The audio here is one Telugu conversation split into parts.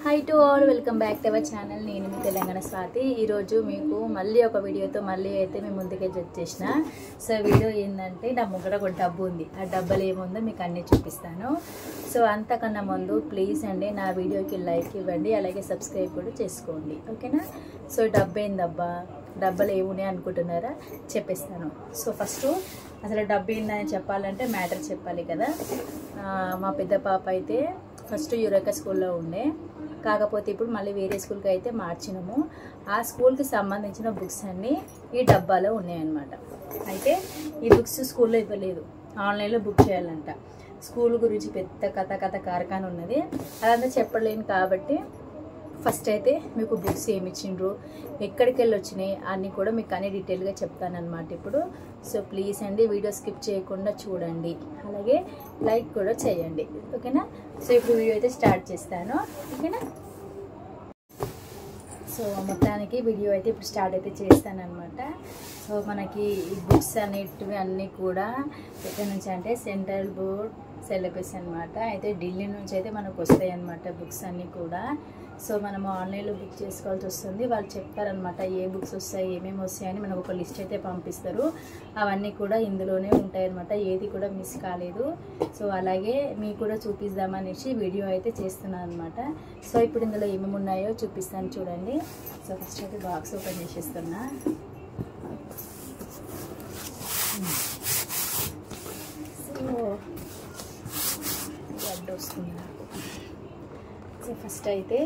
Hi to all, welcome back to our channel. నేను మీ తెలంగాణ స్వాతి. ఈరోజు మీకు మళ్ళీ ఒక వీడియోతో అయితే మేము ముందుకే వచ్చేసిన. సో వీడియో ఏంటంటే నా ముంగట ఒక డబ్బు ఉంది. ఆ డబ్బులు ఏముందో మీకు అన్నీ చూపిస్తాను. సో అంతకన్నా ముందు ప్లీజ్ అండి నా వీడియోకి లైక్ ఇవ్వండి, అలాగే సబ్స్క్రైబ్ కూడా చేసుకోండి, ఓకేనా. సో డబ్బు ఏందబ్బా, డబ్బులు ఏమున్నాయి అనుకుంటున్నారా, చెప్పేస్తాను. సో ఫస్ట్ అసలు డబ్బు ఏందని చెప్పాలంటే మ్యాటర్ చెప్పాలి కదా. మా పెద్ద పాప అయితే ఫస్ట్ యురేకా స్కూల్లో ఉండే, కాకపోతే ఇప్పుడు మళ్ళీ వేరే స్కూల్కి అయితే మార్చినాము. ఆ స్కూల్కి సంబంధించిన బుక్స్ అన్నీ ఈ డబ్బాలో ఉన్నాయన్నమాట. అయితే ఈ బుక్స్ స్కూల్లో ఇవ్వలేదు, ఆన్లైన్లో బుక్ చేయాలంట. స్కూల్ గురించి పెద్ద కథ కార్ఖాన ఉన్నది, అదంతా చెప్పలేను. కాబట్టి ఫస్ట్ అయితే మీకు బుక్స్ ఏమి ఇచ్చిండ్రు, ఎక్కడికి వెళ్ళి వచ్చినాయి అన్నీ కూడా మీకు అన్ని డీటెయిల్గా చెప్తానమాట ఇప్పుడు. సో ప్లీజ్ అండి వీడియో స్కిప్ చేయకుండా చూడండి, అలాగే లైక్ కూడా చేయండి, ఓకేనా. సో ఇప్పుడు వీడియో అయితే స్టార్ట్ చేస్తాను, ఓకేనా. సో మొత్తానికి వీడియో అయితే ఇప్పుడు స్టార్ట్ అయితే చేస్తానన్నమాట. సో మనకి ఈ బుక్స్ అనేటివి అన్నీ కూడా ఎక్కడి నుంచి అంటే సెంట్రల్ బోర్డ్ సిలబస్ అనమాట. అయితే ఢిల్లీ నుంచి అయితే మనకు వస్తాయి అన్నమాట బుక్స్ అన్నీ కూడా. సో మనము ఆన్లైన్లో బుక్ చేసుకోవాల్సి వస్తుంది. వాళ్ళు చెప్తారనమాట ఏ బుక్స్ వస్తాయి, ఏమేమి వస్తాయని మనకు ఒక లిస్ట్ అయితే పంపిస్తారు. అవన్నీ కూడా ఇందులోనే ఉంటాయన్నమాట, ఏది కూడా మిస్ కాలేదు. సో అలాగే మీకు కూడా చూపిద్దామనేసి వీడియో అయితే చేస్తున్నాను అనమాట. సో ఇప్పుడు ఇందులో ఏమేమి ఉన్నాయో చూపిస్తాను చూడండి. సో ఫస్ట్ అయితే బాక్స్ ఓపెన్ చేసేస్తున్నా. సో గడ్డ వస్తుందా. సో ఫస్ట్ అయితే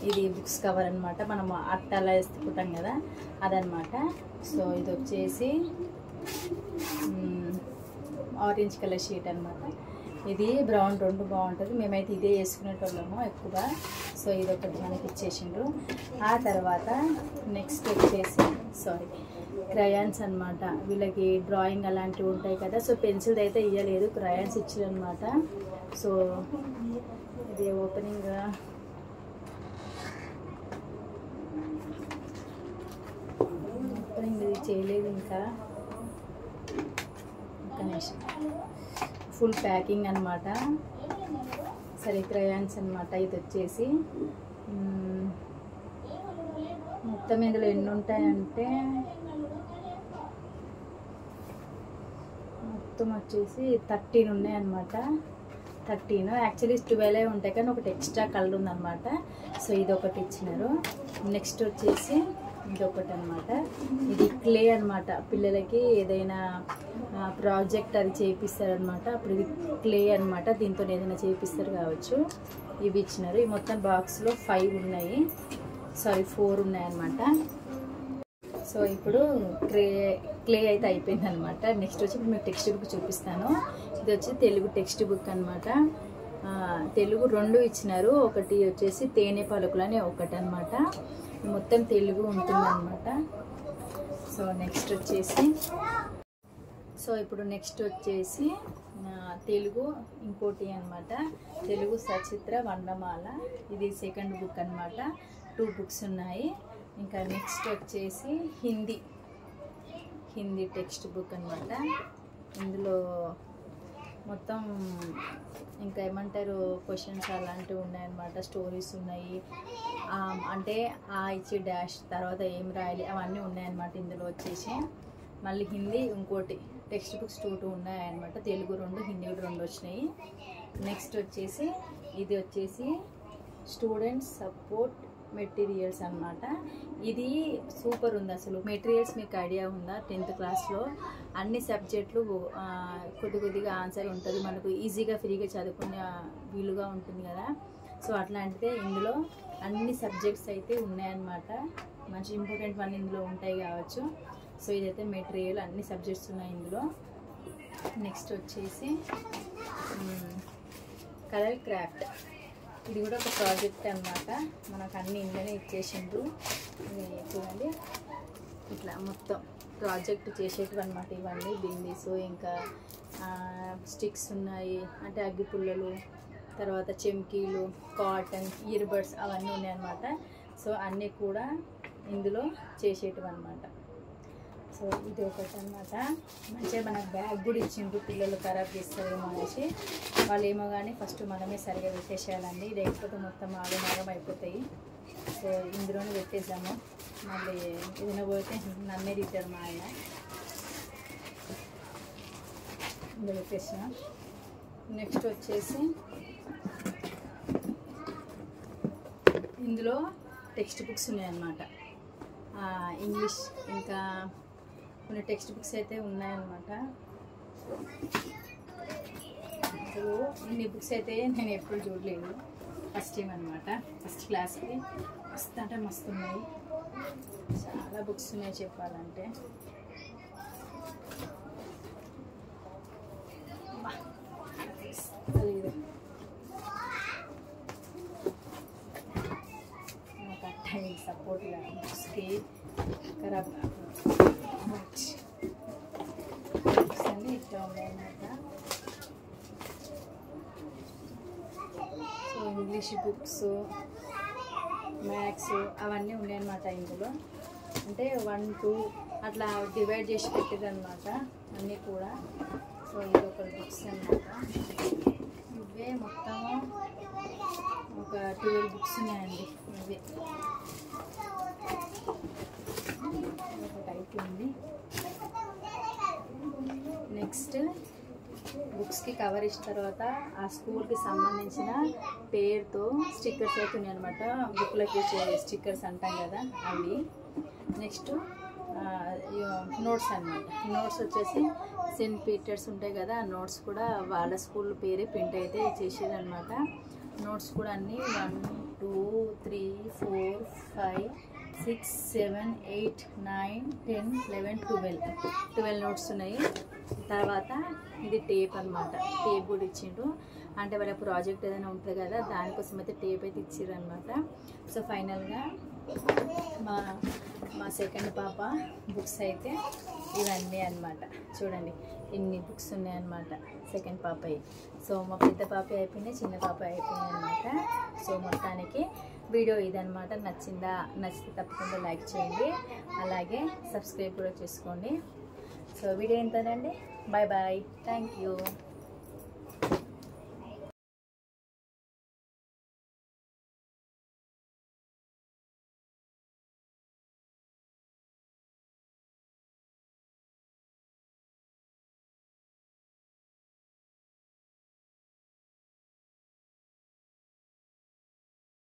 ఇది బుక్స్ కవర్ అనమాట, మనం అట్టాలా వేసుకుంటాం కదా అదనమాట. సో ఇది వచ్చేసి ఆరెంజ్ కలర్ షీట్ అనమాట. ఇది బ్రౌన్ రెండు బాగుంటుంది, మేమైతే ఇదే వేసుకునేటోళ్ళము ఎక్కువ. సో ఇది ఒకటి మనకి ఇచ్చేసిండ్రు. ఆ తర్వాత నెక్స్ట్ వచ్చేసి క్రయాన్స్ అనమాట. వీళ్ళకి డ్రాయింగ్ అలాంటివి ఉంటాయి కదా. సో పెన్సిల్ అయితే ఇవ్వలేదు, క్రయాన్స్ ఇచ్చారు అనమాట. సో ఇది ఓపెనింగ్ ఇది చేయలేదు ఇంకా. ఒక నిమిషం, ఫుల్ ప్యాకింగ్ అనమాట. సరే క్రయాన్స్ అనమాట. ఇది వచ్చేసి మొత్తం ఇందులో ఎన్ని ఉంటాయంటే మొత్తం వచ్చేసి 13 ఉన్నాయన్నమాట. 13 యాక్చువల్లీ 12 ఉంటాయి కానీ ఒకటి ఎక్స్ట్రా కలర్ ఉందన్నమాట. సో ఇది ఒకటి ఇచ్చినారు. నెక్స్ట్ వచ్చేసి ఇది ఒకటి అనమాట. ఇది క్లే అనమాట, పిల్లలకి ఏదైనా ప్రాజెక్ట్ అది చేయిస్తారనమాట. అప్పుడు ఇది క్లే అనమాట, దీంతో ఏదైనా చేయిస్తారు కావచ్చు. ఇవి ఇచ్చినారు. ఈ మొత్తం బాక్స్లో 5 ఉన్నాయి, 4 ఉన్నాయన్నమాట. సో ఇప్పుడు క్లే అయితే అయిపోయింది అనమాట. నెక్స్ట్ వచ్చి మీకు టెక్స్ట్ బుక్ చూపిస్తాను. ఇది వచ్చి తెలుగు టెక్స్ట్ బుక్ అనమాట. తెలుగు 2 ఇచ్చినారు. ఒకటి వచ్చేసి తేనె పలుకులు అని ఒకటి అనమాట. మొత్తం తెలుగు ఉంటుందన్నమాట. సో నెక్స్ట్ వచ్చేసి ఇప్పుడు నెక్స్ట్ వచ్చేసి తెలుగు ఇంకోటి అనమాట, తెలుగు సచిత్ర వర్ణమాల. ఇది సెకండ్ బుక్ అనమాట. 2 బుక్స్ ఉన్నాయి. ఇంకా నెక్స్ట్ వచ్చేసి హిందీ టెక్స్ట్ బుక్ అనమాట. ఇందులో మొత్తం ఇంకా ఏమంటారు క్వశ్చన్స్ అలాంటివి ఉన్నాయన్నమాట. స్టోరీస్ ఉన్నాయి, అంటే ఆ ఇచ్చి డాష్ తర్వాత ఏం రాయాలి అవన్నీ ఉన్నాయన్నమాట ఇందులో వచ్చేసి. మళ్ళీ హిందీ ఇంకోటి టెక్స్ట్ బుక్స్ 2 ఉన్నాయన్నమాట. తెలుగు 2, హిందీ 2 వచ్చినాయి. నెక్స్ట్ వచ్చేసి ఇది వచ్చేసి స్టూడెంట్స్ సపోర్ట్ మెటీరియల్స్ అనమాట. ఇది సూపర్ ఉంది అసలు. మెటీరియల్స్ మీకు ఐడియా ఉందా? 10th క్లాస్లో అన్ని సబ్జెక్టులు కొద్దిగా ఆన్సర్ ఉంటుంది, మనకు ఈజీగా ఫ్రీగా చదువుకునే వీలుగా ఉంటుంది కదా. సో అట్లాంటిదే ఇందులో అన్ని సబ్జెక్ట్స్ అయితే ఉన్నాయన్నమాట. మంచి ఇంపార్టెంట్ అన్నీ ఇందులో ఉంటాయి కావచ్చు. సో ఇదైతే మెటీరియల్, అన్ని సబ్జెక్ట్స్ ఉన్నాయి ఇందులో. నెక్స్ట్ వచ్చేసి కలర్ క్రాఫ్ట్. ఇది కూడా ఒక ప్రాజెక్ట్ అనమాట, మనకు అన్ని ఇంట్లోనే ఇచ్చేసిండ్రు. చూడండి ఇట్లా మొత్తం ప్రాజెక్ట్ చేసేటివి అనమాట ఇవన్నీ. బిందీస్, ఇంకా స్టిక్స్ ఉన్నాయి, అంటే అగ్గిపుల్లలు, తర్వాత చెమ్కీలు, కాటన్, ఇయర్బడ్స్ అవన్నీ ఉన్నాయన్నమాట. సో అన్నీ కూడా ఇందులో చేసేటివి అనమాట. సో ఇది ఒకటి అనమాట. మంచిగా మనకు బ్యాగ్ కూడా ఇచ్చిండ్రు, పిల్లలు ఖరాబ్ చేస్తారేమో అనేసి. వాళ్ళు ఏమో కానీ ఫస్ట్ మనమే సరిగా పెట్టేసేయాలండి, లేకపోతే మొత్తం ఆగమాగం అయిపోతాయి. సో ఇందులోనే పెట్టేసాము, మళ్ళీ ఏదైనా పోతే నన్నే తిట్టారు మా ఆయన. ఇందులో పెట్టేసిన. నెక్స్ట్ వచ్చేసి ఇందులో టెక్స్ట్ బుక్స్ ఉన్నాయన్నమాట, ఇంగ్లీష్ ఇంకా కొన్ని టెక్స్ట్ బుక్స్ అయితే ఉన్నాయన్నమాట. అసలు ఇన్ని బుక్స్ అయితే నేను ఎప్పుడు చూడలేదు, ఫస్ట్ టైం అనమాట. ఫస్ట్ క్లాస్కి మస్తు అంటే మస్తు ఉన్నాయి, చాలా బుక్స్ ఉన్నాయి చెప్పాలంటే. సపోర్ట్గా బుక్స్కి ఖరాబ్ బుక్స్ అన్నీ ఇట్లా ఉన్నాయన్నమాట. సో ఇంగ్లీష్ బుక్స్, మ్యాథ్స్ అవన్నీ ఉన్నాయన్నమాట ఇందులో. అంటే 1, 2 అట్లా డివైడ్ చేసి పెట్టేదన్నమాట అన్నీ కూడా. సో ఇది ఒక బుక్స్ అన్నమాట. ఇవే మొత్తం ఒక 12 బుక్స్ ఉన్నాయండి. ఇవే ఒకటి అయిపోయింది. నెక్స్ట్ బుక్స్కి కవర్ ఇచ్చిన తర్వాత ఆ స్కూల్కి సంబంధించిన పేరుతో స్టిక్కర్స్ అయితే ఉన్నాయి అనమాట. బుక్లకి స్టిక్కర్స్ అంటాం కదా అవి. నెక్స్ట్ నోట్స్ అన్నమాట. నోట్స్ వచ్చేసి సెయింట్ పీటర్స్ ఉంటాయి కదా, ఆ నోట్స్ కూడా వాళ్ళ స్కూల్ పేరే ప్రింట్ అయితే చేసేదన్నమాట. నోట్స్ కూడా అన్నీ 1, 2, 3, 4, 5, 6, 7, 8, 9, 10, 11, 12 నోట్స్ ఉన్నాయి. తర్వాత ఇది టేప్ అన్నమాట. టేప్ కూడా ఇచ్చిండ్రు, అంటే వాళ్ళ ప్రాజెక్ట్ ఏదైనా ఉంటుంది కదా దానికోసం అయితే టేప్ అయితే ఇచ్చిర్రు అనమాట. సో ఫైనల్గా మా సెకండ్ పాప బుక్స్ అయితే ఇవన్నీ అన్నమాట. చూడండి ఎన్ని బుక్స్ ఉన్నాయన్నమాట సెకండ్ పాపవి. సో మా పెద్ద పాప అయిపోయింది, చిన్న పాప అయిపోయింది అనమాట. సో మొత్తానికి వీడియో ఇదనమాట. నచ్చితే తప్పకుండా లైక్ చేయండి, అలాగే సబ్స్క్రైబ్ కూడా చేసుకోండి. సో వీడియో ఎంతనండి. Bye bye, thank you.